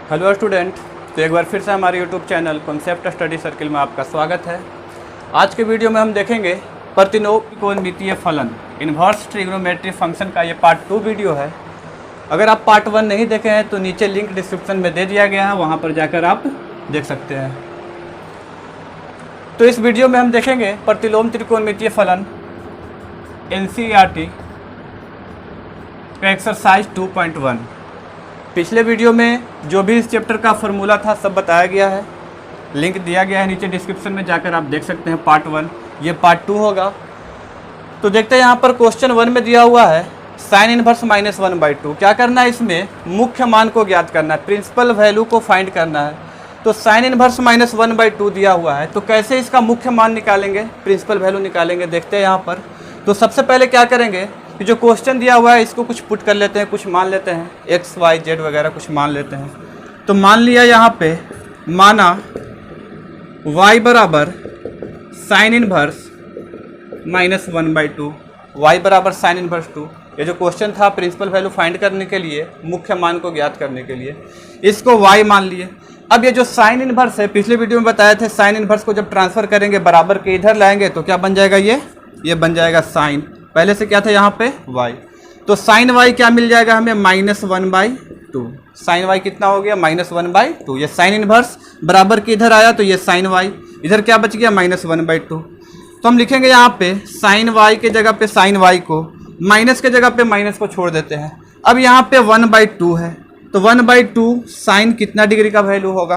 Hello student, तो एक बार फिर से हमारे YouTube channel concept study circle में आपका स्वागत है। आज के वीडियो में हम देखेंगे प्रतिलोम त्रिकोणमितीय फलन इन्वर्स ट्रिग्नोमेट्री फंक्शन का ये पार्ट 2 वीडियो है। अगर आप पार्ट 1 नहीं देखे हैं तो नीचे लिंक डिस्क्रिप्शन में दे दिया गया है, वहाँ पर जाकर आप देख सकते हैं। तो इस वीडियो में हम देखेंगे प्रतिलोम त्रिकोणमितीय फलन NCERT का एक्सरसाइज 2.1। पिछले वीडियो में जो भी इस चैप्टर का फार्मूला था सब बताया गया है, लिंक दिया गया है नीचे डिस्क्रिप्शन में, जाकर आप देख सकते हैं। पार्ट 1 ये पार्ट 2 होगा। तो देखते हैं यहाँ पर क्वेश्चन 1 में दिया हुआ है साइन इनवर्स -1/2। क्या करना है, इसमें मुख्य मान को ज्ञात करना है, प्रिंसिपल वैल्यू को फाइंड करना है। तो साइन इनवर्स -1/2 दिया हुआ है, तो कैसे इसका मुख्य मान निकालेंगे, प्रिंसिपल वैल्यू निकालेंगे, देखते हैं यहाँ पर। तो सबसे पहले क्या करेंगे कि जो क्वेश्चन दिया हुआ है इसको कुछ पुट कर लेते हैं, कुछ मान लेते हैं, x, y, z वगैरह कुछ मान लेते हैं। तो मान लिया यहाँ पे, माना y बराबर साइन इनवर्स -1/2, y बराबर साइन इनवर्स 2। ये जो क्वेश्चन था प्रिंसिपल वैल्यू फाइंड करने के लिए, मुख्य मान को ज्ञात करने के लिए, इसको y मान लिए। अब ये जो साइन इनवर्स है, पिछले वीडियो में बताए थे, साइन इनवर्स को जब ट्रांसफर करेंगे बराबर के इधर लाएंगे तो क्या बन जाएगा, ये बन जाएगा साइन। पहले से क्या था यहाँ पे y, तो साइन y क्या मिल जाएगा हमें, -1/2। साइन y कितना हो गया, -1/2। ये साइन इनवर्स बराबर के इधर आया तो ये साइन y, इधर क्या बच गया, -1/2। तो हम लिखेंगे यहाँ पे साइन y के जगह पे साइन y को, माइनस के जगह पे माइनस को छोड़ देते हैं। अब यहाँ पे 1/2 है, तो 1/2 साइन कितना डिग्री का वैल्यू होगा।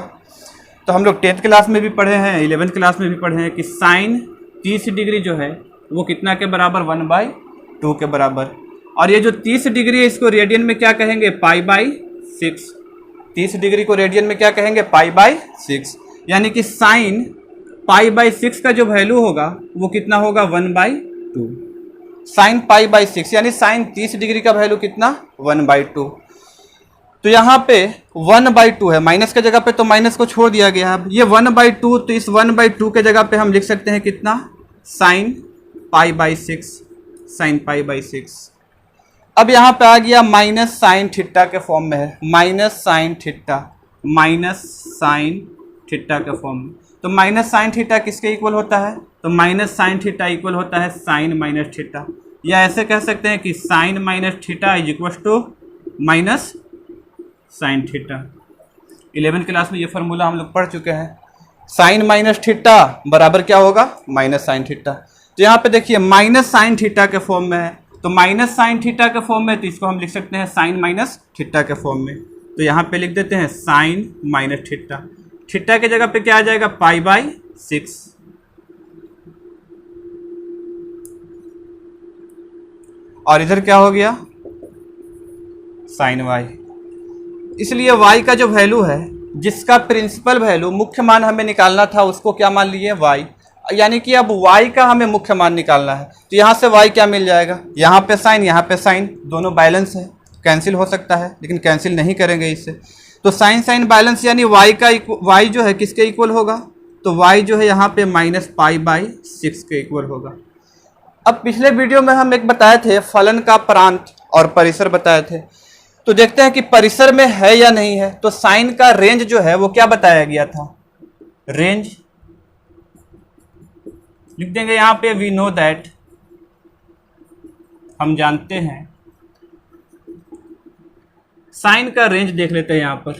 तो हम लोग 10th क्लास में भी पढ़े हैं, 11th क्लास में भी पढ़े हैं कि साइन 30 डिग्री जो है वो कितना के बराबर, 1/2 के बराबर। और ये जो 30 डिग्री है इसको रेडियन में क्या कहेंगे, π/6। 30 डिग्री को रेडियन में क्या कहेंगे, π/6। यानी कि साइन π/6 का जो वैल्यू होगा वो कितना होगा, 1/2। साइन π/6 यानी साइन 30 डिग्री का वैल्यू कितना, 1/2। तो यहाँ पे 1/2 है, माइनस के जगह पे तो माइनस को छोड़ दिया गया। अब ये 1/2, तो इस 1/2 के जगह पे हम लिख सकते हैं कितना, साइन π/6, साइन π/6। अब यहाँ पे आ गया माइनस साइन थीटा के फॉर्म में है, माइनस साइन थीटा के फॉर्म में। तो माइनस साइन थीटा किसके इक्वल होता है, तो माइनस साइन थीटा इक्वल होता है साइन माइनस थीटा। या ऐसे कह सकते हैं कि sine minus theta is equal to minus sine theta. 11th class में ये फार्मूला हम लोग पढ़ चुके हैं। साइन माइनस थीटा बराबर क्या होगा, माइनस साइन थीटा। तो यहाँ पे देखिए माइनस साइन थीटा के फॉर्म में है, तो माइनस साइन थीटा के फॉर्म में, तो इसको हम लिख सकते हैं साइन माइनस थीटा के फॉर्म में। तो यहाँ पे लिख देते हैं साइन माइनस थीटा। थीटा के जगह पे क्या आ जाएगा, π/6। और इधर क्या हो गया, साइन y। इसलिए y का जो वैल्यू है, जिसका प्रिंसिपल वैल्यू मुख्य मान हमें निकालना था, उसको क्या मान लिए, y। यानी कि अब y का हमें मुख्य मान निकालना है। तो यहाँ से y क्या मिल जाएगा, यहाँ पे साइन, यहाँ पे साइन, दोनों बैलेंस है, कैंसिल हो सकता है लेकिन कैंसिल नहीं करेंगे इससे। तो साइन साइन बैलेंस, यानी y जो है किसके इक्वल होगा, तो y जो है यहाँ पे -π/6 के इक्वल होगा। अब पिछले वीडियो में हम एक बताए थे फलन का प्रांत और परिसर बताए थे। तो देखते हैं कि परिसर में है या नहीं है। तो साइन का रेंज जो है वो क्या बताया गया था, रेंज लिख देंगे यहाँ पे, वी नो दैट, हम जानते हैं। साइन का रेंज देख लेते हैं यहाँ पर।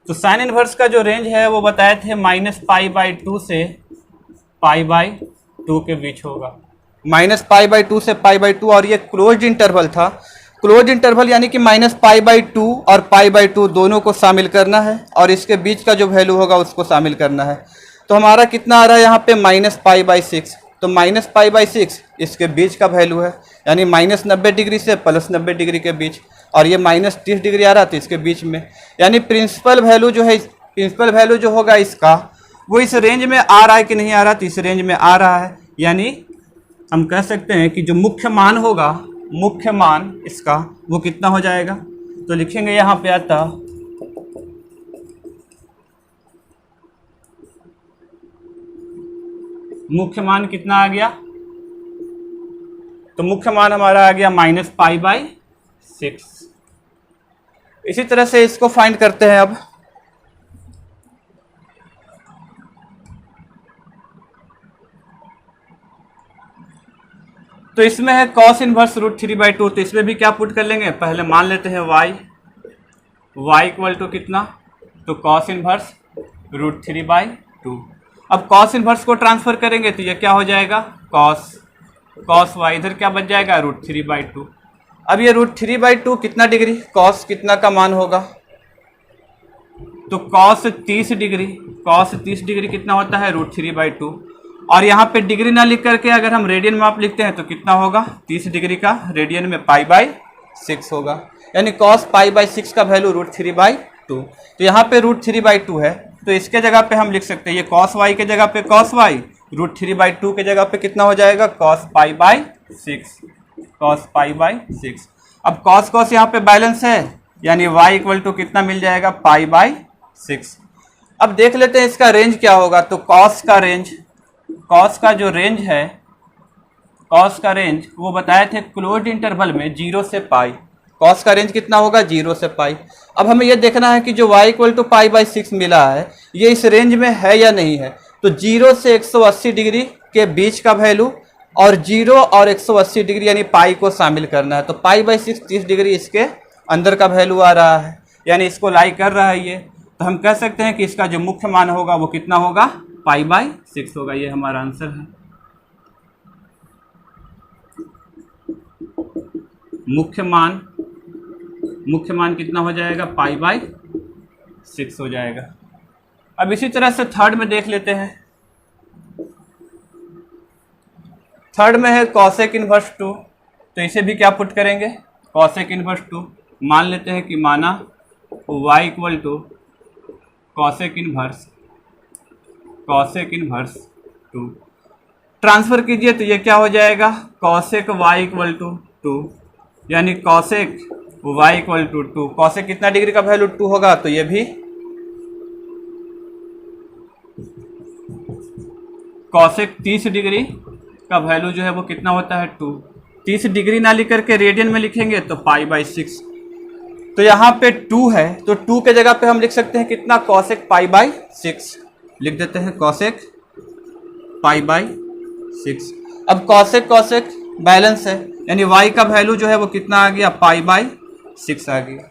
तो साइन इनवर्स का जो रेंज है वो बताए थे -π/2 से π/2 के बीच होगा, -π/2 से π/2। और ये क्लोज्ड इंटरवल था। क्लोज्ड इंटरवल यानी कि -π/2 और π/2 दोनों को शामिल करना है, और इसके बीच का जो वैल्यू होगा उसको शामिल करना है। तो हमारा कितना आ रहा है यहाँ पे, -π/6। तो -π/6 इसके बीच का वैल्यू है, यानी -90 डिग्री से +90 डिग्री के बीच। और ये -30 डिग्री आ रहा था इसके बीच में। यानी प्रिंसिपल वैल्यू जो है, प्रिंसिपल वैल्यू जो होगा इसका, वो इस रेंज में आ रहा है कि नहीं आ रहा, तो इस रेंज में आ रहा है। यानी हम कह सकते हैं कि जो मुख्य मान होगा, मुख्य मान इसका वो कितना हो जाएगा, तो लिखेंगे यहाँ पे आता मुख्य मान कितना आ गया, तो मुख्य मान हमारा आ गया -π/6। इसी तरह से इसको फाइंड करते हैं अब। तो इसमें है cos इनवर्स √3/2, तो इसमें भी क्या पुट कर लेंगे, पहले मान लेते हैं y इक्वल टू कितना, तो cos इनवर्स √3/2। अब cos इनवर्स को ट्रांसफर करेंगे तो ये क्या हो जाएगा, cos y, इधर क्या बच जाएगा √3/2। अब ये √3/2 कितना डिग्री, cos कितना का मान होगा, तो cos 30 डिग्री कितना होता है √3/2। और यहाँ पे डिग्री ना लिख करके अगर हम रेडियन में आप लिखते हैं तो कितना होगा, 30 डिग्री का रेडियन में π/6 होगा, यानी cos π/6 का वैल्यू √3/2। तो यहाँ पे √3/2 है, तो इसके जगह पे हम लिख सकते हैं ये cos y के जगह पे cos y, √3/2 के जगह पे कितना हो जाएगा cos π/6। अब cos यहाँ पे बैलेंस है, यानी y इक्वल टू कितना मिल जाएगा π/6। अब देख लेते हैं इसका रेंज क्या होगा, तो cos का जो रेंज है, cos का रेंज वो बताए थे क्लोज्ड इंटरवल में 0 से पाई, cos का रेंज कितना होगा 0 से पाई। अब हमें ये देखना है कि जो y इक्वल टू π/6 मिला है ये इस रेंज में है या नहीं है, तो 0 से 180 डिग्री के बीच का वैल्यू और 0 और 180 डिग्री यानी पाई को शामिल करना है, तो π/6 30 डिग्री इसके अंदर का वैल्यू आ रहा है, यानी इसको लाई कर रहा है ये, तो हम कह सकते हैं कि इसका जो मुख्य मान होगा वो कितना होगा π/6 होगा। ये हमारा आंसर है। मुख्य मान कितना हो जाएगा π/6 हो जाएगा। अब इसी तरह से थर्ड में देख लेते हैं। थर्ड में है cosec इनवर्स 2, तो इसे भी क्या पुट करेंगे, cosec इनवर्स 2 मान लेते हैं कि माना y equal to cosec inverse 2, transfer कीजिए तो ये क्या हो जाएगा cosec y इक्वल टू 2, यानी cosec y equal to 2। cosec कितना डिग्री का वैल्यू 2 होगा, तो ये भी cosec 30 डिग्री का वैल्यू जो है वो कितना होता है 2। 30 डिग्री ना लिख करके रेडियन में लिखेंगे तो π/6, तो यहाँ पे 2 है, तो 2 के जगह पे हम लिख सकते हैं कितना cosec π/6, लिख देते हैं cosec π/6। अब cosec बैलेंस है, यानी y का वैल्यू जो है वो कितना आ गया π/6 आ गया,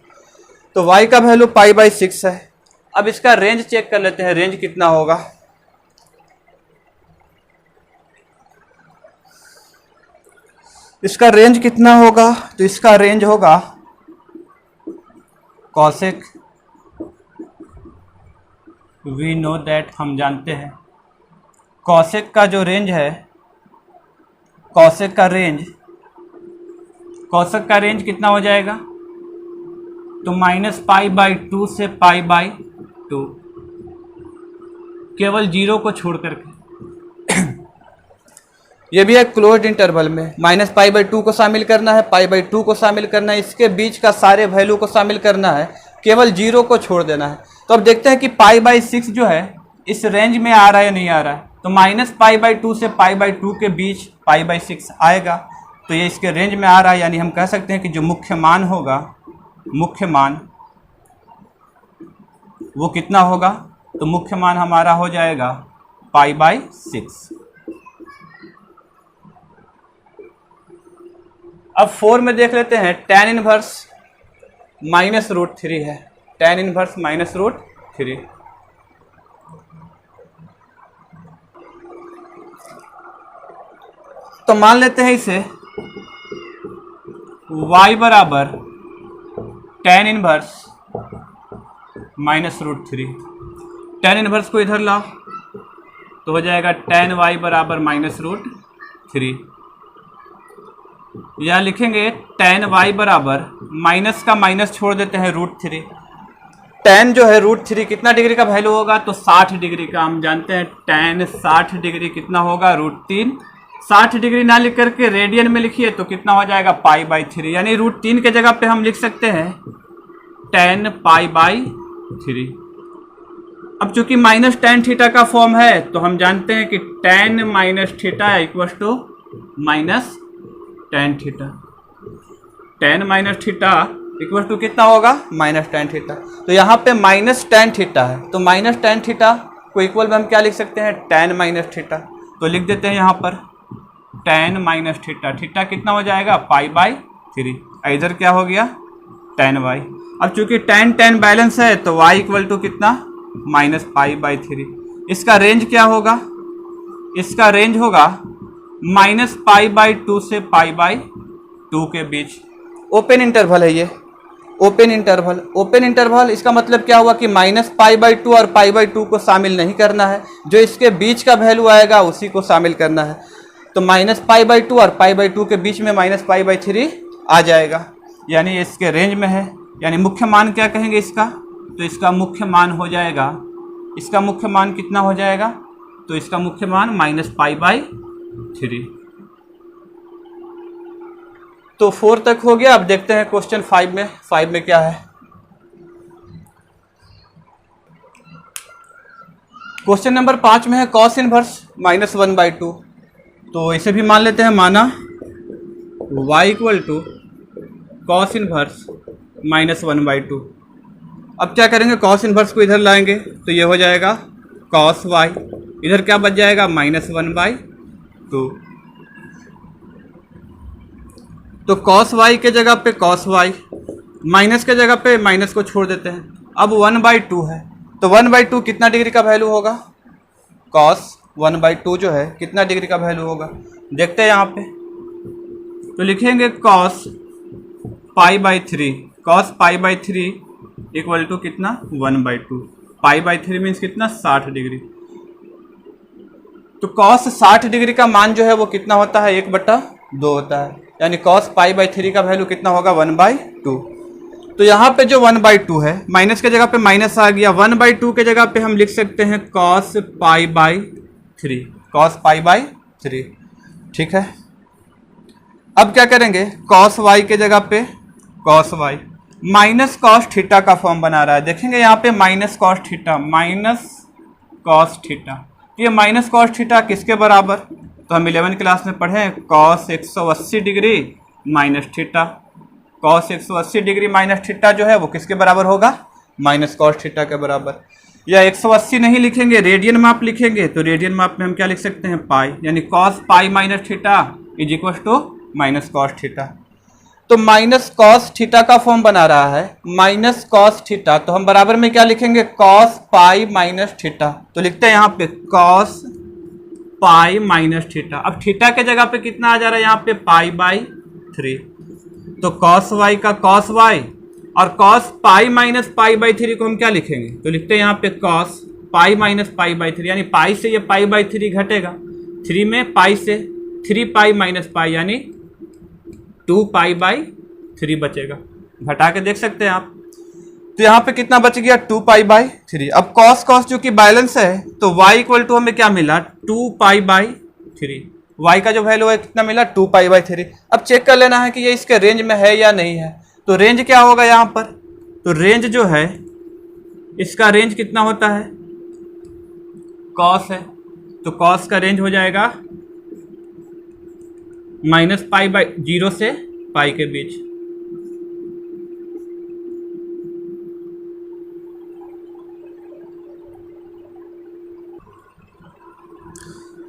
तो y का वैल्यू π/6 है। अब इसका रेंज चेक कर लेते हैं, रेंज कितना होगा, इसका रेंज कितना होगा, तो इसका रेंज होगा cosec, वी नो दैट, हम जानते हैं cosec का जो रेंज है, cosec का रेंज कितना हो जाएगा, तो -π/2 से π/2, केवल 0 को छोड़ करके। ये भी है क्लोज्ड इंटरवल में, -π/2 को शामिल करना है, π/2 को शामिल करना है, इसके बीच का सारे वैल्यू को शामिल करना है, केवल 0 को छोड़ देना है। तो अब देखते हैं कि π/6 जो है इस रेंज में आ रहा है या नहीं आ रहा है, तो -π/2 से π/2 के बीच π/6 आएगा, तो ये इसके रेंज में आ रहा है, यानी हम कह सकते हैं कि जो मुख्य मान होगा, मुख्य मान वो कितना होगा, तो मुख्य मान हमारा हो जाएगा π/6। अब 4 में देख लेते हैं, tan इनवर्स -√3 है, tan इनवर्स -√3। तो मान लेते हैं इसे y बराबर tan इनवर्स -√3। tan इनवर्स को इधर लाओ तो हो जाएगा tan y बराबर -√3, या लिखेंगे tan y बराबर माइनस का माइनस छोड़ देते हैं √3। tan जो है √3 कितना डिग्री का वैल्यू होगा, तो 60 डिग्री का, हम जानते हैं tan 60 डिग्री कितना होगा √3। 60 डिग्री ना लिख करके रेडियन में लिखिए तो कितना हो जाएगा π/3, यानी √3 के जगह पे हम लिख सकते हैं tan π/3। अब चूंकि माइनस टेन थीटा का फॉर्म है तो हम जानते हैं कि tan minus theta equal to minus tan theta. Tan minus theta equal to कितना होगा? Minus tan theta. तो यहाँ पे माइनस टेन थीटा है, तो माइनस टेन थीटा को इक्वल में हम क्या लिख सकते हैं? Tan minus theta. तो लिख देते हैं यहाँ पर टेन माइनस थीटा। थीटा कितना हो जाएगा? Pi by three. इधर क्या हो गया? Tan y. अब चूंकि टेन टेन बैलेंस है तो वाई इक्वल टू कितना? Minus pi by three. इसका रेंज क्या होगा? इसका रेंज होगा माइनस पाई बाई टू से पाई बाई टू के बीच। ओपन इंटरवल है ये, ओपन इंटरवल। ओपन इंटरवल इसका मतलब क्या हुआ कि माइनस पाई बाई टू और पाई बाई टू को शामिल नहीं करना है, जो इसके बीच का वैल्यू आएगा उसी को शामिल करना है। तो माइनस पाई बाई टू और पाई बाई टू के बीच में माइनस पाई बाई थ्री आ जाएगा, यानी इसके रेंज में है। यानी मुख्य मान क्या कहेंगे इसका? तो इसका मुख्य मान हो जाएगा, इसका मुख्य मान कितना हो जाएगा? तो इसका मुख्य मान माइनस पाई बाई थ्री। तो 4 तक हो गया। अब देखते हैं क्वेश्चन 5 में। 5 में क्या है? क्वेश्चन नंबर 5 में है cos inverse minus one by two. तो इसे भी मान लेते हैं, माना y equal to cos inverse minus one by two. अब क्या करेंगे? कॉस इनवर्स को इधर लाएंगे तो ये हो जाएगा कॉस y, इधर क्या बच जाएगा? Minus one by two. तो कॉस y के जगह पे कॉस y, माइनस के जगह पे माइनस को छोड़ देते हैं। अब वन बाई टू है तो वन बाई टू कितना डिग्री का वैल्यू होगा? कॉस वन बाई टू जो है कितना डिग्री का वैल्यू होगा? देखते हैं यहाँ पे। तो लिखेंगे cos pi by three. Cos pi by three equal to कितना? One by two. Pi by three means कितना? 60 डिग्री। तो कॉस 60 डिग्री का मान जो है वो कितना होता है? 1/2 होता है। यानी कॉस पाई बाई थ्री का वैल्यू कितना होगा? 1/2। तो यहाँ पे जो 1/2 है, माइनस के जगह पे माइनस आ गया, 1/2 के जगह पे हम लिख सकते हैं cos pi by three. Cos pi by three, ठीक है। अब क्या करेंगे? कॉस वाई के जगह पे cos y minus cos theta का फॉर्म बना रहा है। देखेंगे यहाँ पे minus cos theta, minus cos theta. ये माइनस कॉस थीटा किसके बराबर? तो हम 11 क्लास में पढ़े cos 180 degree minus theta. Cos 180 degree minus theta जो है वो किसके बराबर होगा? माइनस कॉस थीटा के बराबर। या 180 नहीं लिखेंगे, रेडियन माप लिखेंगे, तो रेडियन माप में हम क्या लिख सकते हैं? पाई। यानी cos pi minus theta is equal to minus cos theta. तो माइनस कॉस थीटा का फॉर्म बना रहा है, माइनस कॉस थीटा। तो हम बराबर में क्या लिखेंगे? Cos pi minus theta. तो लिखते हैं यहाँ पे कॉस पाई माइनस थीटा। अब थीटा के जगह पे कितना आ जा रहा है यहाँ पे? पाई बाई थ्री। तो कॉस वाई का कॉस वाई और cos pi minus pi by three को हम क्या लिखेंगे? तो लिखते हैं यहाँ पे cos pi minus pi by three. यानी पाई से ये पाई बाई थ्री घटेगा, थ्री में पाई से 3 पाई माइनस पाई यानी 2 पाई बाई थ्री बचेगा। घटा के देख सकते हैं आप। तो यहाँ पे कितना बच गया? 2 पाई बाई थ्री। अब कॉस कॉस जो कि बैलेंस है तो y इक्वल टू हमें क्या मिला? 2 पाई बाई थ्री। y का जो वैल्यू है कितना मिला? 2 पाई बाई थ्री। अब चेक कर लेना है कि ये इसके रेंज में है या नहीं है। तो रेंज क्या होगा यहाँ पर? तो रेंज जो है इसका रेंज कितना होता है? कॉस है तो कॉस का रेंज हो जाएगा माइनस पाई बाई 0 से पाई के बीच।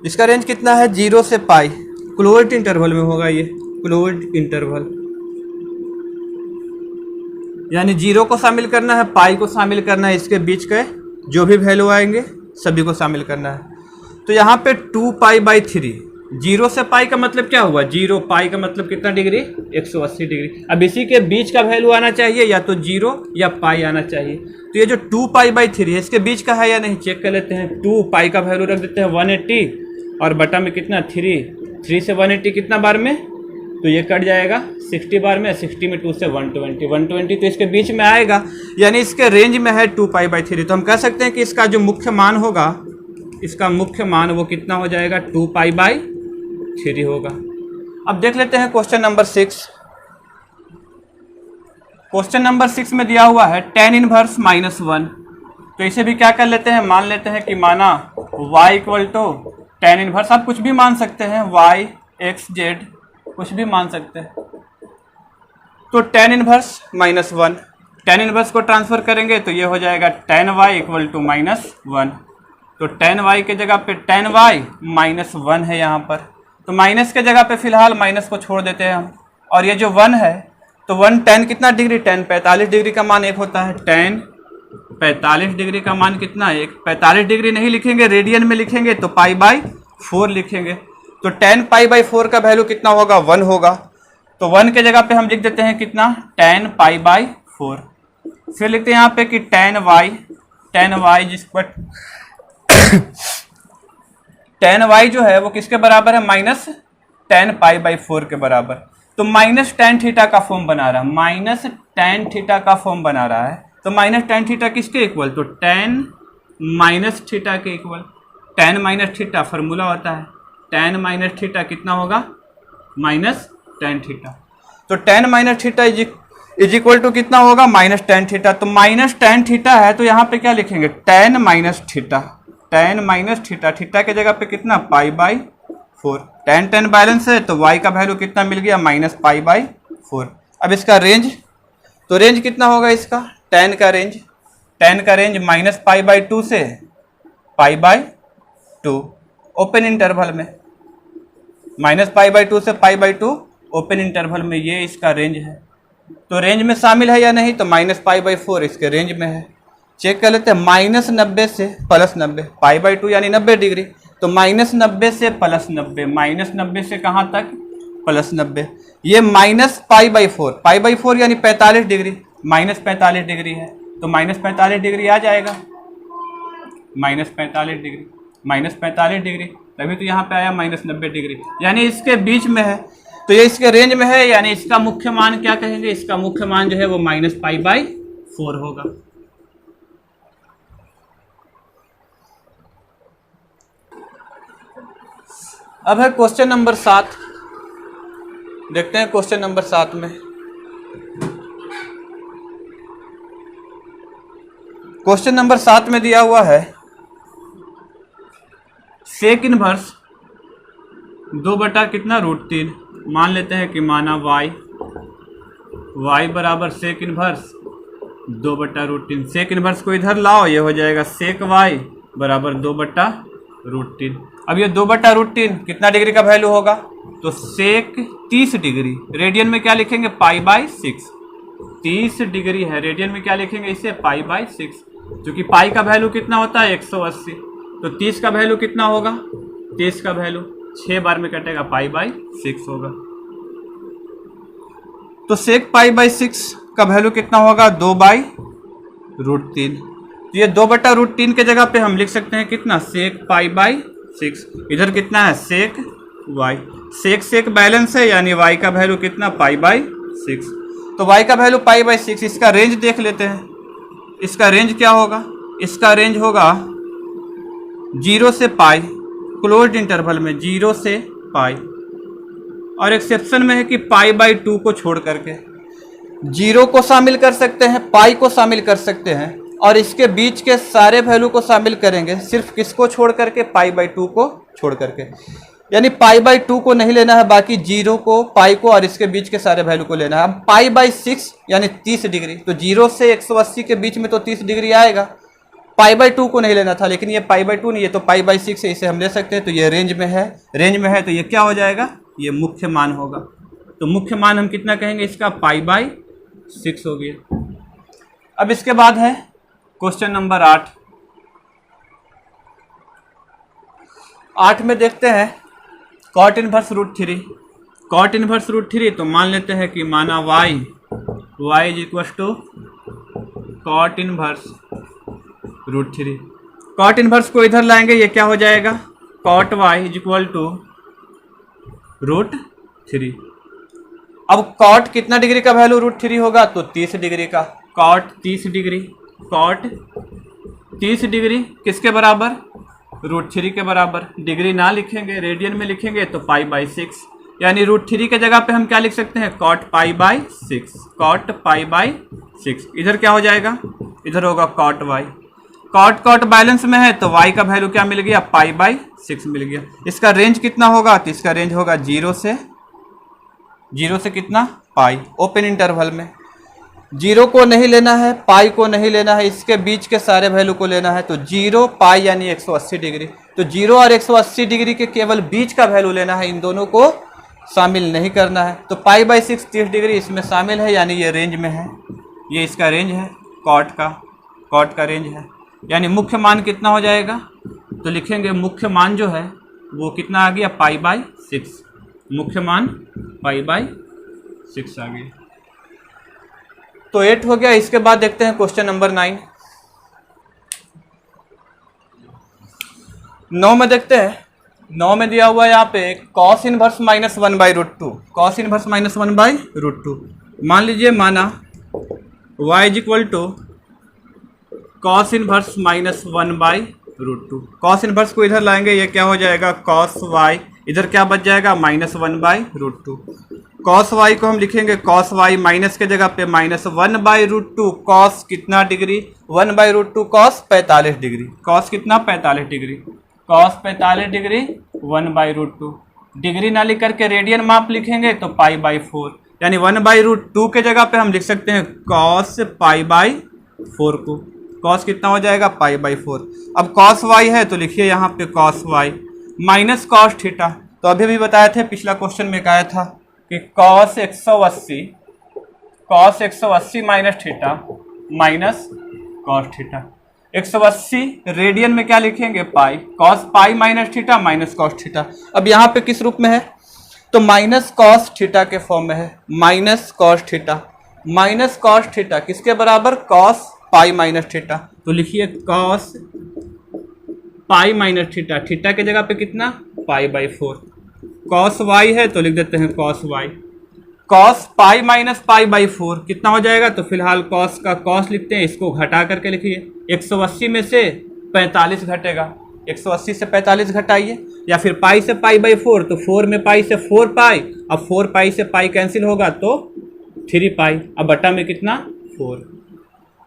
इसका रेंज कितना है? 0 से पाई। क्लोज्ड इंटरवल में होगा ये, क्लोज्ड इंटरवल। यानी 0 को शामिल करना है, पाई को शामिल करना है, इसके बीच के जो भी वैल्यू आएंगे सभी को शामिल करना है। तो यहाँ पे 2 पाई बाई थ्री। 0 से पाई का मतलब क्या हुआ? 0। पाई का मतलब कितना डिग्री? 180 डिग्री। अब इसी के बीच का वैल्यू आना चाहिए, या तो 0 या पाई आना चाहिए। तो ये जो 2 पाई बाई थ्री है इसके बीच का है या नहीं, चेक कर लेते हैं। 2 पाई का वैल्यू रख देते हैं 180 और बटा में कितना? 3 से 180 कितना बार में? तो ये कट जाएगा 60 बार में, 60 में 2 से 120 तो इसके बीच में आएगा, यानी इसके रेंज में है 2 पाई बाई थ्री। तो हम कह सकते हैं कि इसका जो मुख्य मान होगा, इसका मुख्य मान वो कितना हो जाएगा? 2 पाई बाई थ्री होगा। अब देख लेते हैं क्वेश्चन नंबर 6। क्वेश्चन नंबर 6 में दिया हुआ है tan इनवर्स -1। तो इसे भी क्या कर लेते हैं, मान लेते हैं कि माना y equal to tan inverse, आप कुछ भी मान सकते हैं, y x z कुछ भी मान सकते हैं। तो tan इनवर्स -1, tan इनवर्स को ट्रांसफर करेंगे तो ये हो जाएगा tan y इक्वल टू -1। तो tan y के जगह पे tan y -1 है यहाँ पर, तो माइनस के जगह पे फिलहाल माइनस को छोड़ देते हैं हम। और ये जो 1 है तो 1 tan कितना डिग्री, tan 45 डिग्री का मान 1 होता है। tan 45 डिग्री का मान कितना है, 45 डिग्री नहीं लिखेंगे, रेडियन में लिखेंगे तो π/4 लिखेंगे। तो tan π/4 का वैल्यू कितना होगा, 1 होगा। तो 1 के जगह पे हम लिख देते हैं कितना, tan π/4। फिर लिखते हैं यहाँ पे कि tan y जिसको tan y जो है वो किसके बराबर है, माइनस tan π/4 के बराबर। तो माइनस tan थीटा का फॉर्म बना रहा है, माइनस tan थीटा का फॉर्म बना रहा है। तो माइनस tan थीटा किसके इक्वल, तो tan माइनस थीटा के equal. tan minus theta formula होता है, tan माइनस थीटा कितना होगा, माइनस tan थीटा। तो tan minus theta is equal to कितना होगा, माइनस tan थीटा। तो माइनस tan थीटा है तो यहाँ पे क्या लिखेंगे, tan minus theta, tan minus theta, theta के जगह पे कितना, π/4। tan बैलेंस है तो y का वैल्यू कितना मिल गया, -π/4। अब इसका रेंज, तो रेंज कितना होगा इसका, tan का रेंज -π/2 से π/2 ओपन इंटरवल में, -π/2 से π/2 ओपन इंटरवल में, ये इसका रेंज है। तो रेंज में शामिल है या नहीं, तो -π/4 इसके रेंज में है। चेक कर लेते हैं, -90 से +90, π/2 यानी 90 डिग्री, तो -90 से +90, -90 से कहाँ तक, +90। ये -π/4, π/4 यानी 45 डिग्री, -45 डिग्री है, तो -45 डिग्री आ जाएगा, -45 डिग्री, -45 डिग्री, तभी तो यहाँ पे आया -90 डिग्री, यानी इसके बीच में है। तो ये इसके रेंज में है, यानी इसका मुख्य मान क्या कहेंगे, इसका मुख्य मान जो है वो -π/4 होगा। अब है क्वेश्चन नंबर 7, देखते हैं क्वेश्चन नंबर 7 में। क्वेश्चन नंबर 7 में दिया हुआ है सेक इनवर्स 2 कितना √3, मान लेते हैं कि माना y बराबर सेक इनवर्स 2/√3। सेक इनवर्स को इधर लाओ, ये हो जाएगा सेक y बराबर 2/√3। अब ये 2/√3 कितना डिग्री का वैल्यू होगा, तो सेक 30 डिग्री, रेडियन में क्या लिखेंगे, π/6, 30 डिग्री है, रेडियन में क्या लिखेंगे इसे, π/6, क्योंकि पाई का वैल्यू कितना होता है, 180। तो 30 का वैल्यू कितना होगा, 30 का वैल्यू 6 बार में कटेगा, π/6 होगा। तो सेक π/6 का वैल्यू कितना होगा, 2/√3। तो ये 2/√3 के जगह पे हम लिख सकते हैं कितना, सेक π/6। इधर कितना है, सेक y, सेक बैलेंस है, यानी y का वैल्यू कितना, π/6। तो y का वैल्यू π/6, इसका रेंज देख लेते हैं, इसका रेंज क्या होगा, इसका रेंज होगा 0 से पाई, क्लोज्ड इंटरवल में 0 से पाई, और एक्सेप्शन में है कि π/2 को छोड़ करके, 0 को शामिल कर सकते हैं, पाई को शामिल कर सकते हैं, और इसके बीच के सारे वैल्यू को शामिल करेंगे, सिर्फ किसको छोड़ करके, π/2 को छोड़ करके, यानी π/2 को नहीं लेना है, बाकी 0 को, पाई को और इसके बीच के सारे वैल्यू को लेना है। अब π/6 यानी 30 डिग्री, तो 0 से 180 के बीच में तो 30 डिग्री आएगा, π/2 को नहीं लेना था, लेकिन ये π/2 नहीं है तो π/6 है, इसे हम ले सकते हैं। तो ये रेंज में है, रेंज में है तो ये क्या हो जाएगा, ये मुख्य मान होगा। तो मुख्य मान हम कितना कहेंगे इसका, π/6 हो गया। अब इसके बाद है क्वेश्चन नंबर 8। 8 में देखते हैं cot इनवर्स √3, cot इनवर्स √3, तो मान लेते हैं कि माना y is equal to cot inverse √3। cot inverse को इधर लाएंगे, ये क्या हो जाएगा, cot y is equal to √3। अब cot कितना डिग्री का वैल्यू √3 होगा, तो 30 डिग्री का, cot 30 डिग्री, cot 30 डिग्री किसके बराबर, √3 के बराबर। डिग्री ना लिखेंगे, रेडियन में लिखेंगे तो π/6, यानी √3 के जगह पे हम क्या लिख सकते हैं, cot π/6, cot π/6। इधर क्या हो जाएगा, इधर होगा cot y, cot cot balance में है तो y का वैल्यू क्या मिल गया, π/6 मिल गया। इसका रेंज कितना होगा, तो इसका रेंज होगा 0 से कितना, पाई, ओपन इंटरवल में। 0 को नहीं लेना है, पाई को नहीं लेना है, इसके बीच के सारे वैल्यू को लेना है। तो 0 पाई यानी 180 डिग्री, तो 0 और 180 डिग्री के केवल बीच का वैल्यू लेना है, इन दोनों को शामिल नहीं करना है। तो π/6 30 डिग्री इसमें शामिल है, यानी ये रेंज में है, ये इसका रेंज है, कॉट का रेंज है। यानी मुख्य मान कितना हो जाएगा, तो लिखेंगे मुख्य मान जो है वो कितना आ गया, π/6, मुख्य मान π/6 आ गया। तो 8 हो गया। इसके बाद देखते हैं क्वेश्चन नंबर 9। 9 में देखते हैं, 9 में दिया हुआ है यहाँ पे cos इनवर्स -1/√2, cos इनवर्स -1/√2। मान लीजिए माना y = cos inverse -1/√2। cos inverse को इधर लाएंगे, ये क्या हो जाएगा, cos y, इधर क्या बच जाएगा, -1/√2। cos y को हम लिखेंगे cos y माइनस के जगह पे -1/√2 cos कितना डिग्री, 1/√2 cos 45 डिग्री, cos कितना 45 डिग्री, cos 45 डिग्री 1/√2। डिग्री ना लिख करके रेडियन माप लिखेंगे तो π/4, यानी 1/√2 के जगह पे हम लिख सकते हैं cos π/4 को, cos कितना हो जाएगा, π/4। अब cos y है तो लिखिए यहाँ पे cos y minus cos theta. तो अभी भी बताए थे, पिछला क्वेश्चन में कहा था कि cos 180 minus theta minus cos theta. 180 radian में क्या लिखेंगे, पाई, cos pi minus theta minus cos theta. अब यहाँ पे किस रूप में है, तो माइनस cos थीटा के फॉर्म में है, माइनस cos थीटा किसके बराबर, cos पाई माइनस थीटा। तो लिखिए cos pi minus theta, theta के जगह पे कितना, π/4। cos y है तो लिख देते हैं cos y, cos pi minus π/4 कितना हो जाएगा, तो फिलहाल cos का cos लिखते हैं, इसको घटा करके लिखिए। 180 में से 45 घटेगा, 180 से 45 घटाइए, या फिर पाई से π/4, तो 4 में पाई से 4 पाई, अब 4 पाई से पाई कैंसिल होगा तो 3 पाई, अब बटा में कितना, 4।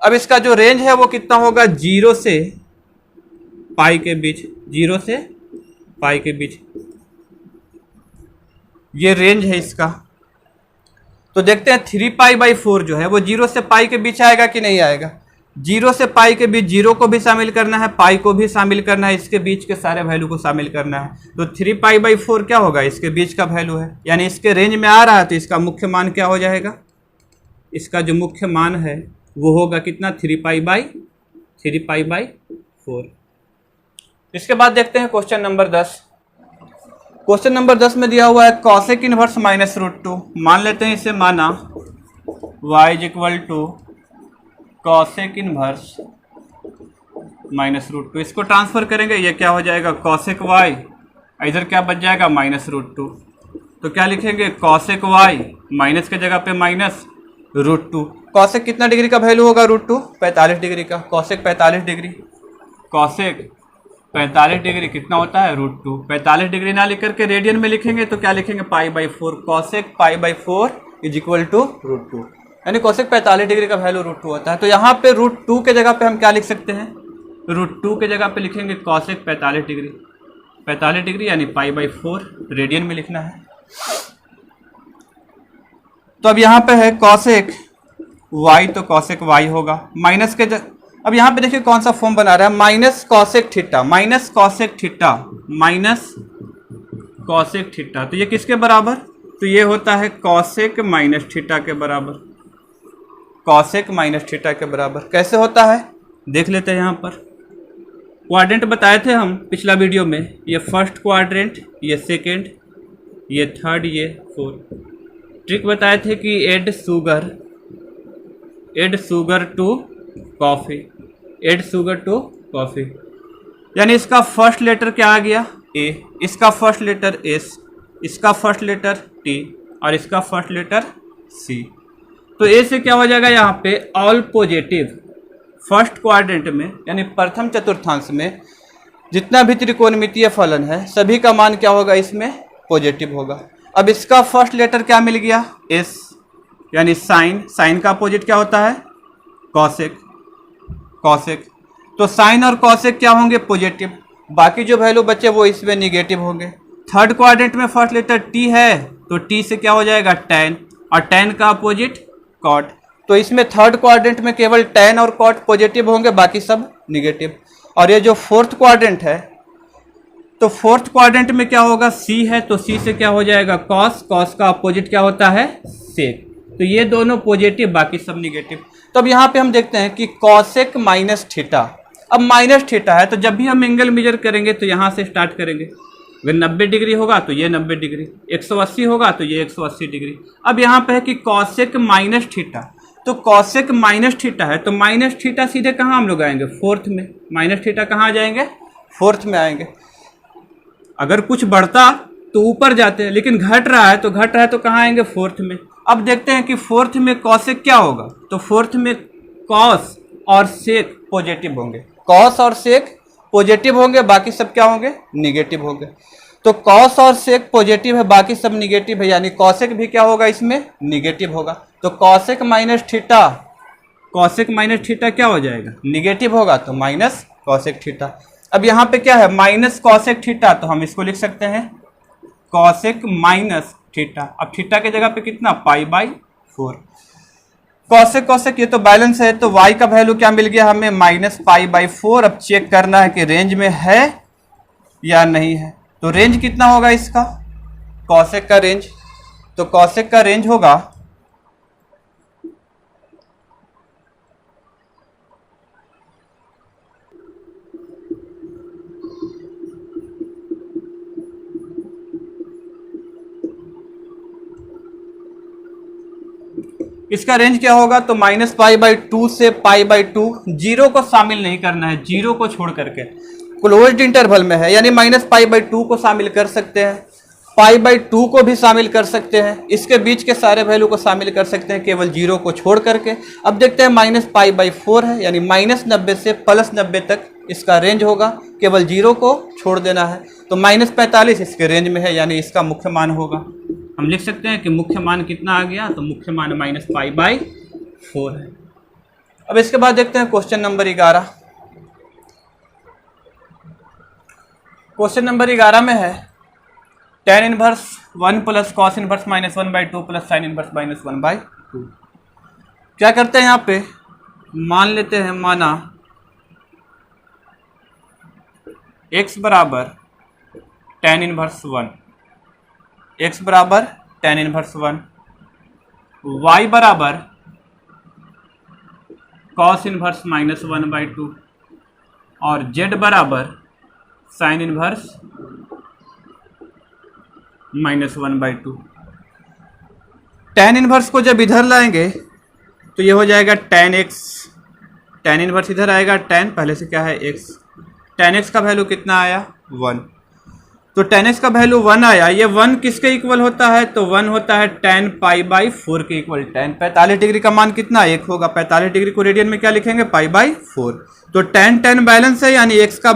अब इसका जो रेंज है वो कितना होगा, 0 से पाई के बीच, 0 से पाई के बीच ये रेंज है इसका। तो देखते हैं 3π/4 जो है वो 0 से पाई के बीच आएगा कि नहीं आएगा। 0 से पाई के बीच 0 को भी शामिल करना है, पाई को भी शामिल करना है, इसके बीच के सारे वैल्यू को शामिल करना है। तो 3π/4 क्या होगा, इसके बीच का वैल्यू है, यानी इसके रेंज में आ रहा है, तो इसका मुख्य मान क्या हो जाएगा, इसका जो मुख्य मान है वो होगा कितना, 3π/4। इसके बाद देखते हैं क्वेश्चन नंबर 10। क्वेश्चन नंबर 10 में दिया हुआ है cosec इनवर्स -√2। मान लेते हैं इसे माना y = cosec इनवर्स -√2। इसको ट्रांसफर करेंगे, ये क्या हो जाएगा, cosec y, इधर क्या बच जाएगा, -√2। तो क्या लिखेंगे, cosec y माइनस के जगह पे -√2। cosec कितना डिग्री का वैल्यू होगा, √2 45 डिग्री का, cosec 45 डिग्री, cosec 45 डिग्री कितना होता है, √2। 45 डिग्री ना लिख करके रेडियन में लिखेंगे तो क्या लिखेंगे, π/4, cosec π/4 = √2, यानी cosec 45 डिग्री का वैल्यू √2 होता है। तो यहाँ पे √2 के जगह पे हम क्या लिख सकते हैं, √2 के जगह पे लिखेंगे cosec 45 डिग्री, 45 डिग्री यानी π/4 रेडियन में लिखना है। तो अब यहाँ पे है cosec y, तो cosec y होगा माइनस के अब यहाँ पे देखिए कौन सा फॉर्म बना रहा है, minus cosec theta, minus cosec theta. तो ये किसके बराबर, तो ये होता है cosec माइनस थीटा के बराबर, cosec माइनस थीटा के बराबर। कैसे होता है देख लेते हैं। यहाँ पर क्वाड्रेंट बताए थे हम पिछला वीडियो में, ये फर्स्ट क्वाड्रेंट, ये सेकेंड, ये थर्ड, ये फोर्थ। ट्रिक बताए थे कि एड शुगर टू कॉफ़ी, यानी इसका फर्स्ट लेटर क्या आ गया, ए, इसका फर्स्ट लेटर एस, इसका फर्स्ट लेटर टी और इसका फर्स्ट लेटर सी। तो ए से क्या हो जाएगा, यहाँ पे ऑल पॉजिटिव, फर्स्ट क्वाड्रेंट में यानी प्रथम चतुर्थांश में जितना भी त्रिकोणमितीय फलन है सभी का मान क्या होगा, इसमें पॉजिटिव होगा। अब इसका फर्स्ट लेटर क्या मिल गया, एस, यानी साइन का अपोजिट क्या होता है, कॉसेक। तो साइन और कॉसेक क्या होंगे? पॉजिटिव। बाकी जो वैल्यू बचे वो इसमें निगेटिव होंगे। थर्ड क्वाड्रेंट में फर्स्ट लेटर टी है तो टी से क्या हो जाएगा? tan, और tan का अपोजिट कॉट। तो इसमें थर्ड क्वाड्रेंट में केवल tan और कॉट पॉजिटिव होंगे, बाकी सब निगेटिव। और ये जो फोर्थ क्वाड्रेंट है, तो फोर्थ क्वाड्रेंट में क्या होगा? सी है तो सी से क्या हो जाएगा? कॉस। कॉस का अपोजिट क्या होता है? सेक। तो ये दोनों पॉजिटिव, बाकी सब निगेटिव। तो अब यहाँ पे हम देखते हैं कि कॉसेक माइनस थीटा। अब माइनस थीटा है तो जब भी हम एंगल मेजर करेंगे तो यहाँ से स्टार्ट करेंगे। अगर 90 डिग्री होगा तो ये 90 डिग्री, 180 होगा तो ये 180 डिग्री। अब यहाँ पे है कि कॉसेक माइनस थीटा, तो कॉसेक माइनस थीटा है तो माइनस थीटा सीधे कहाँ हम लोग आएंगे? फोर्थ में। माइनस थीटा कहाँ आ जाएंगे? फोर्थ में आएंगे। अगर कुछ बढ़ता तो ऊपर जाते हैं, लेकिन घट रहा है तो कहाँ आएंगे? फोर्थ में। अब देखते हैं कि फोर्थ में कॉसेक क्या होगा, तो फोर्थ में कॉस और सेक पॉजिटिव होंगे। कॉस और सेक पॉजिटिव होंगे, बाकी सब क्या होंगे? निगेटिव होंगे। तो कॉस और सेक पॉजिटिव है, बाकी सब निगेटिव है, यानी कॉसेक भी क्या होगा? इसमें निगेटिव होगा। तो cosec minus theta, cosec minus theta क्या हो जाएगा? निगेटिव होगा, तो माइनस कॉसेक थीटा। अब यहाँ पे क्या है? माइनस कॉसेक थीटा, तो हम इसको लिख सकते हैं कॉसेक माइनस थीटा। अब थीटा की जगह पे कितना? π/4। कॉसेक कॉसेक ये तो बैलेंस है, तो y का वैल्यू क्या मिल गया हमें? -π/4। अब चेक करना है कि रेंज में है या नहीं है। तो रेंज कितना होगा इसका? कॉसेक का रेंज, तो कॉसेक का रेंज होगा इसका रेंज क्या होगा? तो -π/2 से π/2। जीरो को शामिल नहीं करना है, जीरो को छोड़ करके क्लोज्ड इंटरवल में है, यानी -π/2 को शामिल कर सकते हैं, π/2 को भी शामिल कर सकते हैं, इसके बीच के सारे वैल्यू को शामिल कर सकते हैं, केवल जीरो को छोड़ करके। अब देखते हैं -π/4 है, यानी -90 से +90 तक इसका रेंज होगा, केवल जीरो को छोड़ देना है। तो -45 इसके रेंज में है, यानी इसका मुख्य मान होगा। हम लिख सकते हैं कि मुख्य मान कितना आ गया? तो मुख्य मान -π/4 है। अब इसके बाद देखते हैं क्वेश्चन नंबर 11। क्वेश्चन नंबर 11 में है tan inverse 1 plus cos inverse -1/2 plus sine inverse -1/2। क्या करते हैं यहाँ पे? मान लेते हैं, माना x बराबर tan इनवर्स 1, x बराबर tan इनवर्स 1, y बराबर कॉस इनवर्स -1/2 और z बराबर साइन इनवर्स -1/2। tan इनवर्स को जब इधर लाएंगे तो ये हो जाएगा tan x, tan इनवर्स इधर आएगा, tan पहले से क्या है? x। tan x का वैल्यू कितना आया? 1। तो tan x का वैल्यू 1 आया। ये 1 किसके इक्वल होता है? तो 1 होता है tan π/4 के इक्वल। tan 45 डिग्री का मान कितना? 1 होगा। 45 डिग्री को रेडियन में क्या लिखेंगे? π/4। तो tan बैलेंस है, यानी x का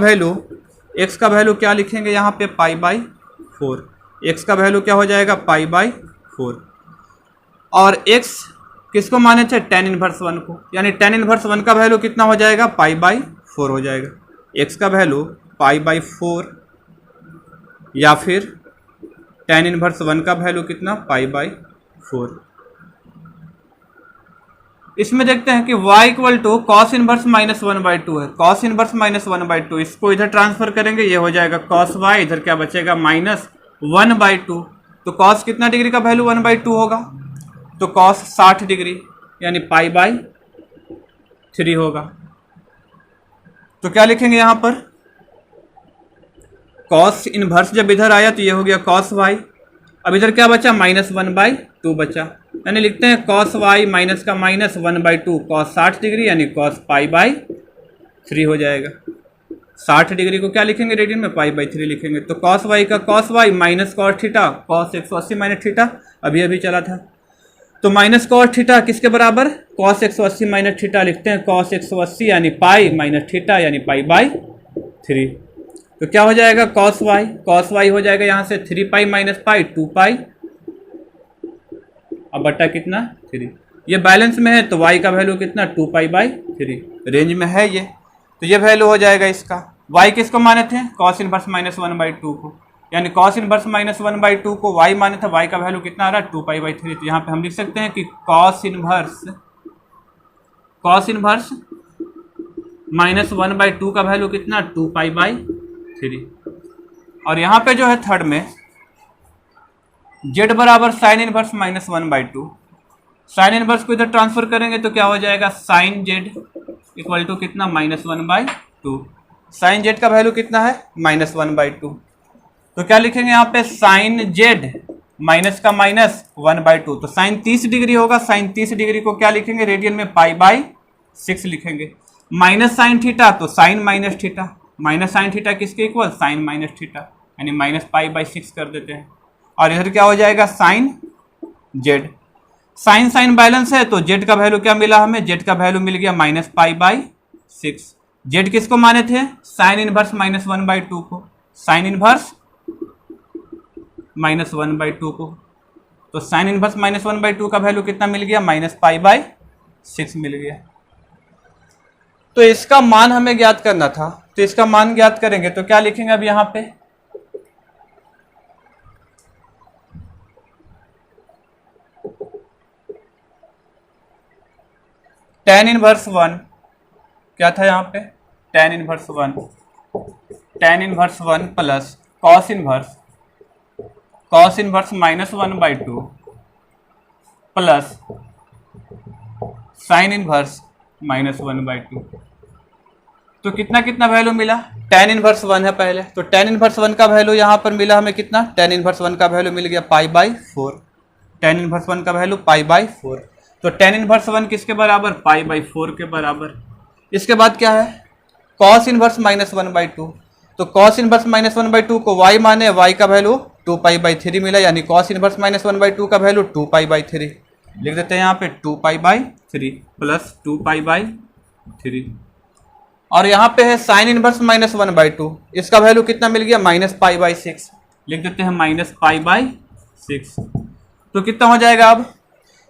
वैल्यू क्या लिखेंगे यहाँ पे? π/4। x का वैल्यू क्या हो जाएगा? π/4। और x किसको माने थे? tan इनवर्स 1 को, यानी tan इनवर्स 1 का वैल्यू कितना हो जाएगा? π/4 हो जाएगा। x का वैल्यू π/4 या फिर tan इनवर्स 1 का वैल्यू कितना? π/4। इसमें देखते हैं कि y equal to cos inverse -1/2 है। कॉस इनवर्स -1/2, इसको इधर ट्रांसफर करेंगे, ये हो जाएगा cos y, इधर क्या बचेगा? -1/2। तो cos कितना डिग्री का वैल्यू 1/2 होगा? तो cos 60 डिग्री, यानी π/3 होगा। तो क्या लिखेंगे यहाँ पर? cos इनवर्स जब इधर आया तो ये हो गया cos y। अब इधर क्या बचा? -1/2 बचा, यानी लिखते हैं cos y माइनस का -1/2 cos 60 डिग्री, यानी cos π/3 हो जाएगा। 60 डिग्री को क्या लिखेंगे? रेडियन में π/3 लिखेंगे। तो cos y का cos y minus cos theta, cos 180 minus theta अभी चला था। तो माइनस cos थीटा किसके बराबर? cos 180 माइनस थीटा लिखते हैं, cos 180 यानी पाई माइनस थीटा यानी π/3। तो क्या हो जाएगा? cos y हो जाएगा यहाँ से 3π माइनस पाई 2π, अब बटा कितना? 3। ये बैलेंस में है तो y का वैल्यू कितना? 2π/3। रेंज में है ये। तो ये वैल्यू हो जाएगा इसका। y किसको माने थे? cos इनवर्स माइनस 1/2 को, यानी cos इनवर्स माइनस 1/2 को y माने थे। y का वैल्यू कितना आ रहा है? 2π/3। तो यहाँ पे हम लिख सकते हैं कि cos इनवर्स माइनस 1/2 का वैल्यू कितना? 2π/3। और यहाँ पे जो है थर्ड में z बराबर sine inverse minus 1/2, sine inverse को इधर ट्रांसफर करेंगे तो क्या हो जाएगा? साइन z इक्वल टू कितना? माइनस 1/2। साइन z का वैल्यू कितना है? माइनस 1/2। तो क्या लिखेंगे यहाँ पे? साइन z माइनस का माइनस 1/2। तो साइन 30 डिग्री होगा। साइन 30 डिग्री को क्या लिखेंगे? रेडियन में π/6 लिखेंगे। माइनस साइन थीटा तो sine minus theta, minus sine theta किसके इक्वल? साइन माइनस थीटा, यानी माइनस π/6 कर देते हैं। और इधर क्या हो जाएगा? Sine z। Sine sine balance है तो z का वैल्यू क्या मिला हमें? z का वैल्यू मिल गया माइनस π/6। z किसको माने थे? साइन इनवर्स माइनस 1/2 को, साइन इनवर्स माइनस 1/2 को। तो साइन इनवर्स माइनस 1/2 का वैल्यू कितना मिल गया? माइनस π/6 मिल गया। तो इसका मान हमें ज्ञात करना था, तो इसका मान ज्ञात करेंगे तो क्या लिखेंगे अब यहाँ पे? tan इनवर्स 1 क्या था यहाँ पे? tan inverse 1 plus cos inverse minus 1/2 plus sign inverse minus 1/2। तो कितना कितना वैल्यू मिला? tan इनवर्स 1 है पहले, तो tan इनवर्स 1 का वैल्यू यहाँ पर मिला हमें कितना? tan इनवर्स 1 का वैल्यू मिल गया π/4। tan इनवर्स 1 का वैल्यू π/4। तो tan इनवर्स 1 किसके बराबर? π/4 के बराबर। इसके बाद क्या है? cos inverse minus 1/2। तो cos इनवर्स माइनस 1/2 को y माने, y का वैल्यू 2π/3 मिला, यानी cos इनवर्स माइनस 1/2 का वैल्यू 2π/3 लिख देते हैं यहाँ पे। 2π/3 प्लस 2π/3। और यहाँ पे है साइन इनवर्स माइनस 1/2, इसका वैल्यू कितना मिल गया? माइनस π/6 लिख देते हैं, माइनस π/6। तो कितना हो जाएगा? अब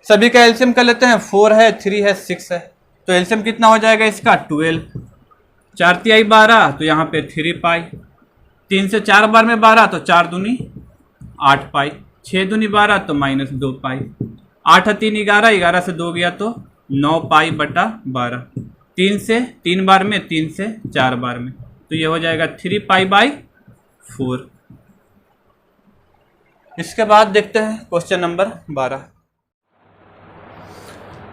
सभी का एलसीएम कर लेते हैं। 4 है, 3 है, 6 है, तो एलसीएम कितना हो जाएगा इसका? 12। 4 तिहाई 12, तो यहाँ पे 3π। 3 से 4 बार में 12, तो 4 दूनी 8π। 6 दूनी 12, तो माइनस 2π। 8 है 3 11, 11 से 2 गया तो 9π/12। 3 से 3 बार में, 3 से 4 बार में, तो ये हो जाएगा 3π/4। इसके बाद देखते हैं क्वेश्चन नंबर 12।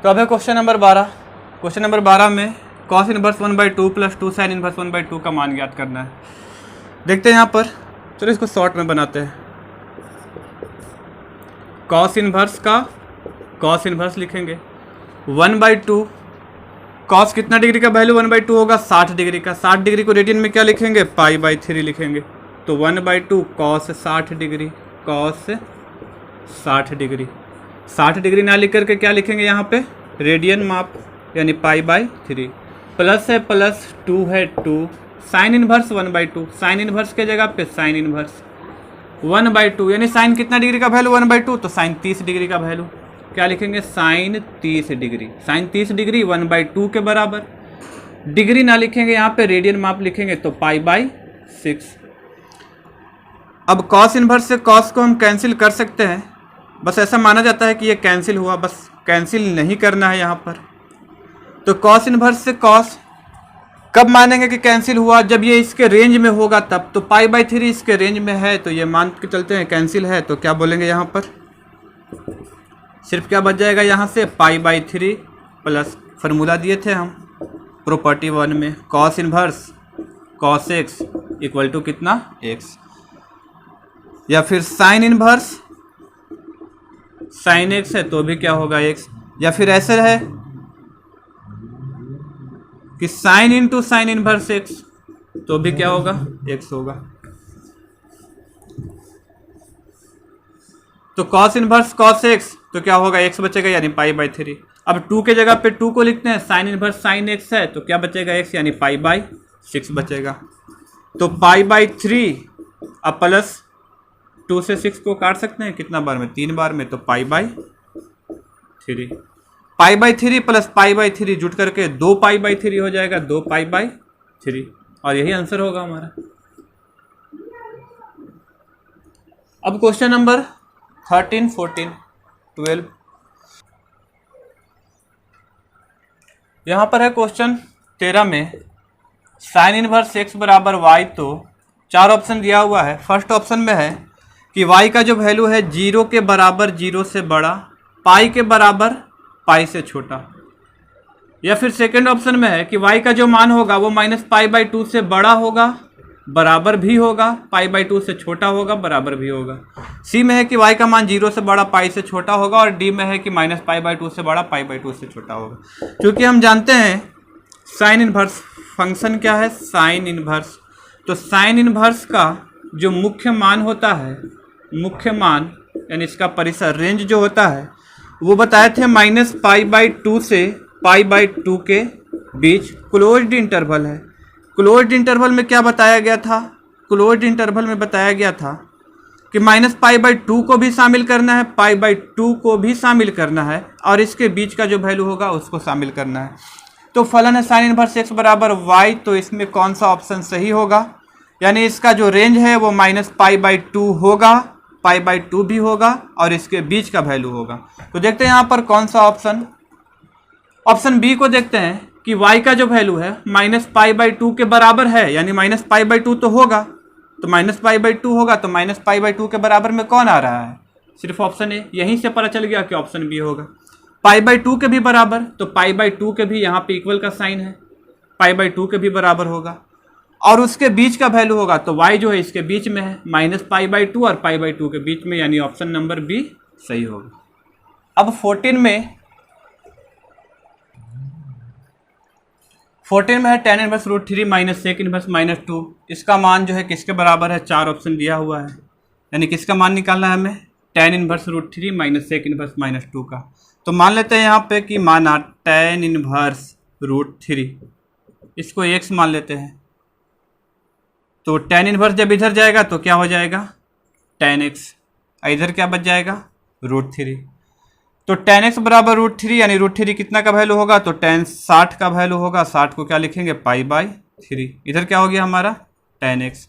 तो अब है क्वेश्चन नंबर 12। क्वेश्चन नंबर 12 में cos inverse 1/2 plus 2 sine inverse 1/2 का मान ज्ञात करना है। देखते हैं यहाँ पर, चलो इसको शॉर्ट में बनाते हैं। cos इनवर्स का cos इनवर्स लिखेंगे 1/2। cos कितना डिग्री का वैल्यू 1/2 होगा? 60 डिग्री का। 60 डिग्री को रेडियन में क्या लिखेंगे? π/3 लिखेंगे। तो 1/2 cos 60 degree, cos 60 degree. 60 degree ना लिख करके क्या लिखेंगे यहाँ पे? रेडियन माप, यानी π/3 प्लस है, प्लस 2 है 2, साइन इनवर्स 1/2, साइन इनवर्स के जगह पे साइन इनवर्स 1/2, यानी साइन कितना डिग्री का वैल्यू? 1/2, तो साइन 30 डिग्री का वैल्यू क्या लिखेंगे? Sign 30 degree. साइन 30 डिग्री 1/2 के बराबर। डिग्री ना लिखेंगे यहाँ पे, रेडियन माप लिखेंगे, तो π/6। अब cos इनवर्स से cos को हम कैंसिल कर सकते हैं, बस ऐसा माना जाता है कि ये कैंसिल हुआ, बस कैंसिल नहीं करना है यहाँ पर। तो cos इनवर्स से cos कब मानेंगे कि कैंसिल हुआ? जब ये इसके रेंज में होगा तब। तो π/3 इसके रेंज में है, तो ये मान के चलते हैं कैंसिल है। तो क्या बोलेंगे यहाँ पर? सिर्फ क्या बच जाएगा यहाँ से? π/3 प्लस फार्मूला दिए थे हम प्रॉपर्टी 1 में, cos inverse cos x equal to कितना? x। या फिर साइन इनवर्स साइन x है तो भी क्या होगा? x। या फिर ऐसे है कि sine into sine inverse x, तो भी क्या होगा? x होगा। तो cos इनवर्स cos x, तो क्या होगा? x बचेगा, यानी π/3। अब 2 के जगह पे 2 को लिखते हैं, साइन इनवर्स साइन x है तो क्या बचेगा? x, यानी π/6 बचेगा। तो π/3 अब प्लस 2 से 6 को काट सकते हैं कितना बार में? 3 बार में, तो π/3 प्लस π/3 जुट करके 2π/3 हो जाएगा, 2π/3। 3 और यही आंसर होगा हमारा। अब क्वेश्चन नंबर 13, 14, 12 यहाँ पर है क्वेश्चन 13 में साइन इनवर्स x बराबर y, तो 4 ऑप्शन दिया हुआ है। फर्स्ट ऑप्शन में है कि y का जो वैल्यू है 0 के बराबर 0 से बड़ा, पाई के बराबर पाई से छोटा, या फिर सेकंड ऑप्शन में है कि y का जो मान होगा वो -π/2 से बड़ा होगा, बराबर भी होगा, π/2 से छोटा होगा, बराबर भी होगा। सी में है कि y का मान 0 से बड़ा पाई से छोटा होगा, और डी में है कि -π/2 से बड़ा π/2 से छोटा होगा। क्योंकि हम जानते हैं साइन इनवर्स फंक्शन क्या है, साइन इनवर्स, तो साइन इनवर्स का जो मुख्य मान होता है, मुख्य मान यानी इसका परिसर रेंज जो होता है वो बताए थे -π/2 से π/2 के बीच क्लोज्ड इंटरवल है। क्लोज्ड इंटरवल में क्या बताया गया था, क्लोज्ड इंटरवल में बताया गया था कि -π/2 को भी शामिल करना है, π/2 को भी शामिल करना है, और इसके बीच का जो वैल्यू होगा उसको शामिल करना है। तो फलन है साइन इनवर्स x बराबर y, तो इसमें कौन सा ऑप्शन सही होगा, यानी इसका जो रेंज है वो -π/2 होगा, π/2 भी होगा, और इसके बीच का वैल्यू होगा। तो देखते हैं यहाँ पर कौन सा ऑप्शन, ऑप्शन बी को देखते हैं कि y का जो वैल्यू है -π/2 के बराबर है, यानी -π/2 तो होगा, तो -π/2 होगा, तो -π/2 के बराबर में कौन आ रहा है, सिर्फ ऑप्शन ए। यहीं से पता चल गया कि ऑप्शन बी होगा। π/2 के भी बराबर, तो π/2 के भी यहाँ पे इक्वल का साइन है, π/2 के भी बराबर होगा, और उसके बीच का वैल्यू होगा, तो y जो है इसके बीच में है, -π/2 और π/2 के बीच में, यानी ऑप्शन नंबर बी सही होगा। अब 14 में है tan inverse √3 minus sec inverse -2, इसका मान जो है किसके बराबर है, 4 ऑप्शन दिया हुआ है, यानी किसका मान निकालना है हमें, tan inverse √3 minus sec inverse -2 का। तो मान लेते हैं यहाँ पे कि माना tan इनवर्स √3, इसको x मान लेते हैं, तो tan इनवर्स जब इधर जाएगा तो क्या हो जाएगा, tan x, इधर क्या बच जाएगा, √3, तो tan x बराबर √3, यानी √3 कितना का वैल्यू होगा, तो tan 60 का वैल्यू होगा, 60 को क्या लिखेंगे, π/3, इधर क्या हो गया हमारा tan x।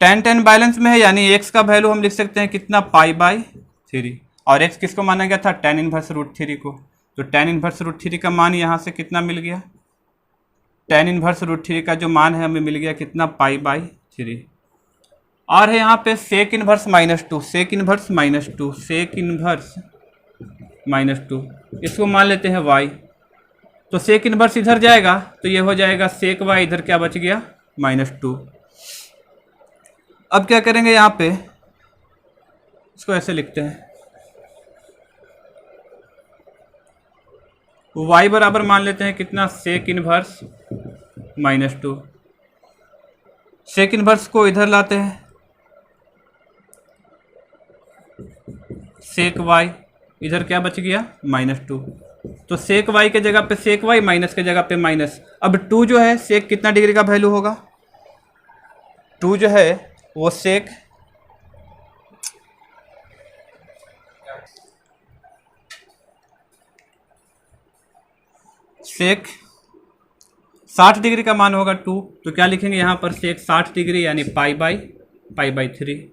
tan बैलेंस में है, यानी x का वैल्यू हम लिख सकते हैं कितना, π/3, और x किसको माना गया था, tan इनवर्स √3 को, तो tan इनवर्स √3 का मान यहाँ से कितना मिल गया, tan इनवर्स √3 का जो मान है हमें मिल गया कितना, π/3, और है यहाँ पे sec inverse -2, sec inverse -2, sec inverse -2, इसको मान लेते हैं y, तो सेक इनवर्स इधर जाएगा तो ये हो जाएगा सेक y, इधर क्या बच गया, -2। अब क्या करेंगे यहाँ पे, इसको ऐसे लिखते हैं, y बराबर मान लेते हैं कितना, सेक इनवर्स -2, सेक इनवर्स को इधर लाते हैं, सेक y, इधर क्या बच गया, -2, तो सेक y के जगह पे सेक y, माइनस के जगह पे माइनस। अब 2 जो है सेक कितना डिग्री का वैल्यू होगा, 2 जो है वो सेक सेक 60 डिग्री का मान होगा 2, तो क्या लिखेंगे यहाँ पर, सेक 60 डिग्री यानी π/3।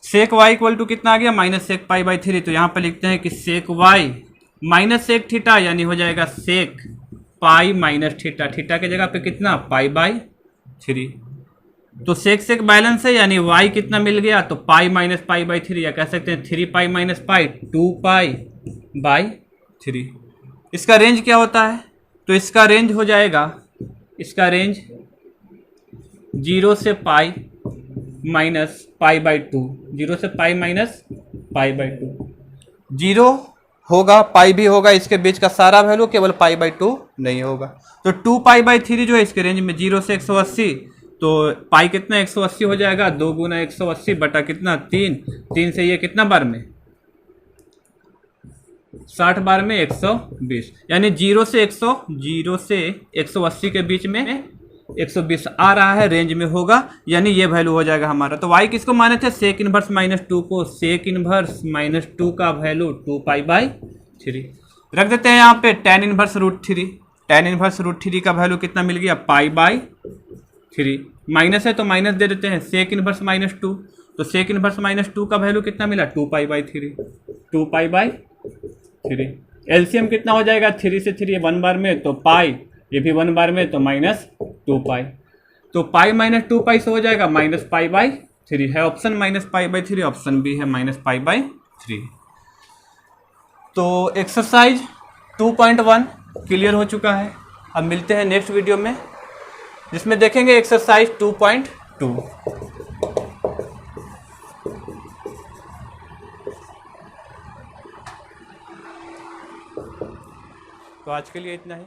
सेक y इक्वल टू कितना आ गया, -सेक π/3, तो यहाँ पर लिखते हैं कि सेक y माइनस सेक थीटा, यानी हो जाएगा सेक पाई माइनस थीटा, थीटा के जगह पे कितना, π/3, तो सेक सेक बैलेंस है, यानी y कितना मिल गया, तो पाई माइनस π/3, या कह सकते हैं 3π - π 2π/3। इसका रेंज क्या होता है, तो इसका रेंज हो जाएगा, इसका रेंज 0 से पाई माइनस π/2, 0 से पाई माइनस π/2, 0 होगा, पाई भी होगा, इसके बीच का सारा वैल्यू, केवल π/2 नहीं होगा। तो 2π/3 जो है इसके रेंज में 0 से 180, तो पाई कितना 180 हो जाएगा, 2 गुना 180 बटा कितना 3, 3 से ये कितना बार में 60 बार में 120, यानी 0 से 180 के बीच में 120 आ रहा है, रेंज में होगा, यानी ये वैल्यू हो जाएगा हमारा। तो y किसको माने थे, सेक इनवर्स -2 को, सेक इनवर्स -2 का वैल्यू 2π/3 रख देते हैं यहाँ पे। tan inverse √3, tan inverse root 3 का वैल्यू कितना मिल गया, π/3। माइनस है तो माइनस दे देते हैं, सेक इनवर्स -2, तो सेक इनवर्स -2 का वैल्यू कितना मिला, 2π/3, 2π/3। एलसीएम कितना हो जाएगा, 3 से 3 1 बार में तो पाई, ये भी 1 बार में तो -2π, तो पाई -2π से हो जाएगा -π/3 है ऑप्शन, -π/3 ऑप्शन बी है -π/3। तो एक्सरसाइज 2.1 क्लियर हो चुका है। अब मिलते हैं नेक्स्ट वीडियो में जिसमें देखेंगे एक्सरसाइज 2.2। तो आज के लिए इतना ही।